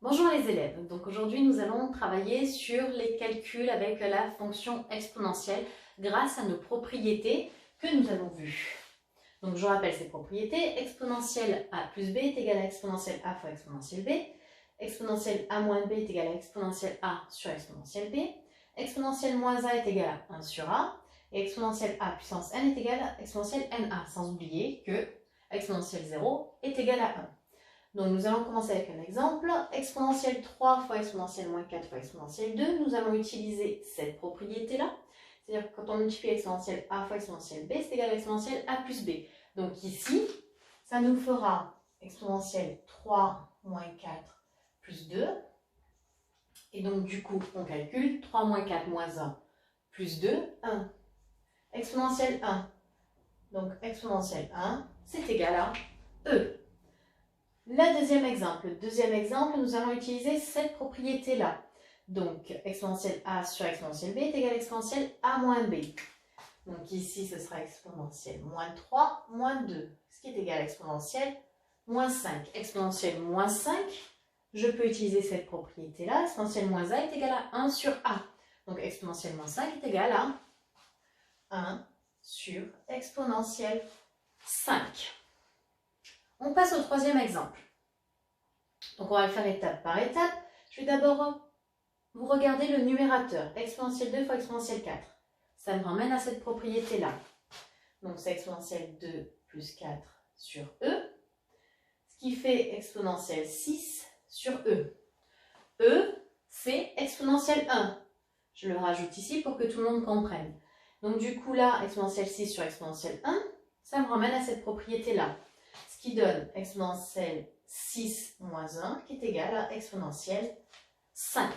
Bonjour les élèves, donc aujourd'hui nous allons travailler sur les calculs avec la fonction exponentielle grâce à nos propriétés que nous avons vues. Donc je rappelle ces propriétés: exponentielle a plus b est égal à exponentielle a fois exponentielle b, exponentielle a moins b est égal à exponentielle a sur exponentielle b, exponentielle moins a est égal à 1 sur a, et exponentielle a puissance n est égal à exponentielle na, sans oublier que exponentielle 0 est égal à 1. Donc nous allons commencer avec un exemple. Exponentielle 3 fois exponentielle moins 4 fois exponentielle 2. Nous allons utiliser cette propriété-là. C'est-à-dire que quand on multiplie exponentielle a fois exponentielle b, c'est égal à exponentielle a plus b. Donc ici, ça nous fera exponentielle 3 moins 4 plus 2. Et donc du coup, on calcule 3 moins 4 moins 1 plus 2, 1. Exponentielle 1. Donc exponentielle 1, c'est égal à e. Deuxième exemple, nous allons utiliser cette propriété-là. Donc, exponentielle a sur exponentielle b est égal à exponentielle a moins b. Donc ici, ce sera exponentielle moins 3 moins 2, ce qui est égal à exponentielle moins 5. Exponentielle moins 5, je peux utiliser cette propriété-là. Exponentielle moins a est égal à 1 sur a. Donc exponentielle moins 5 est égal à 1 sur exponentielle 5. On passe au troisième exemple. Donc on va le faire étape par étape. Je vais d'abord vous regarder le numérateur. Exponentielle 2 fois exponentielle 4. Ça me ramène à cette propriété-là. Donc c'est exponentielle 2 plus 4 sur e. Ce qui fait exponentielle 6 sur e. E, c'est exponentielle 1. Je le rajoute ici pour que tout le monde comprenne. Donc du coup là, exponentielle 6 sur exponentielle 1, ça me ramène à cette propriété-là. Ce qui donne exponentielle 6 moins 1 qui est égal à exponentielle 5.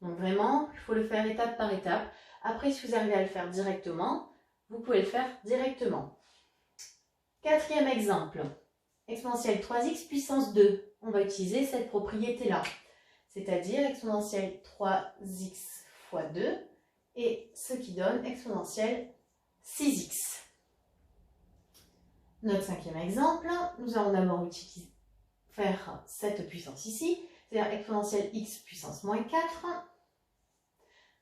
Donc vraiment, il faut le faire étape par étape. Après, si vous arrivez à le faire directement, vous pouvez le faire directement. Quatrième exemple, exponentielle 3x puissance 2. On va utiliser cette propriété-là, c'est-à-dire exponentielle 3x fois 2, et ce qui donne exponentielle 6x. Notre cinquième exemple, nous allons d'abord faire cette puissance ici, c'est-à-dire exponentielle x puissance moins 4.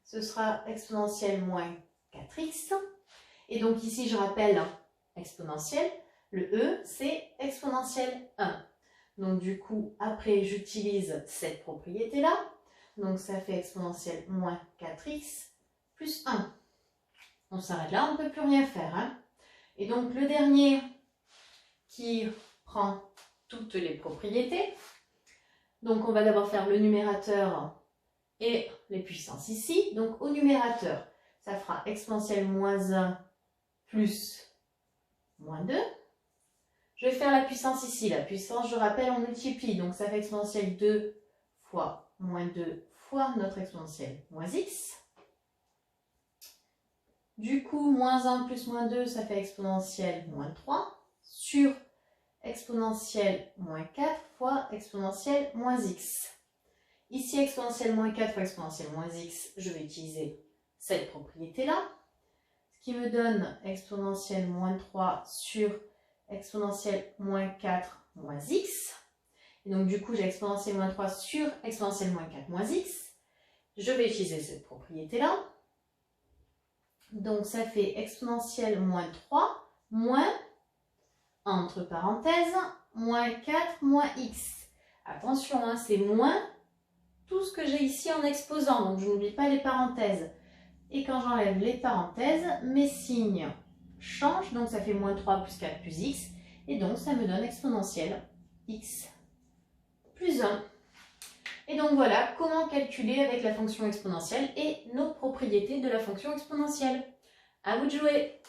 Ce sera exponentielle moins 4x. Et donc ici, je rappelle exponentielle. Le e, c'est exponentielle 1. Donc du coup, après, j'utilise cette propriété-là. Donc ça fait exponentielle moins 4x plus 1. On s'arrête là, on ne peut plus rien faire, hein. Et donc le dernier qui prend toutes les propriétés. Donc on va d'abord faire le numérateur et les puissances ici. Donc au numérateur, ça fera exponentielle moins 1 plus moins 2. Je vais faire la puissance ici. La puissance, je rappelle, on multiplie. Donc ça fait exponentielle 2 fois moins 2 fois notre exponentielle moins x. Du coup, moins 1 plus moins 2, ça fait exponentielle moins 3 sur exponentielle moins 4 fois exponentielle moins x. Ici, exponentielle moins 4 fois exponentielle moins x, je vais utiliser cette propriété-là, ce qui me donne exponentielle moins 3 sur exponentielle moins 4 moins x. Et donc, du coup, j'ai exponentielle moins 3 sur exponentielle moins 4 moins x. Je vais utiliser cette propriété-là. Donc, ça fait exponentielle moins 3 moins, entre parenthèses, moins 4 moins x. Attention, hein, c'est moins tout ce que j'ai ici en exposant. Donc, je n'oublie pas les parenthèses. Et quand j'enlève les parenthèses, mes signes changent. Donc, ça fait moins 3 plus 4 plus x. Et donc, ça me donne exponentielle x plus 1. Et donc, voilà comment calculer avec la fonction exponentielle et nos propriétés de la fonction exponentielle. À vous de jouer!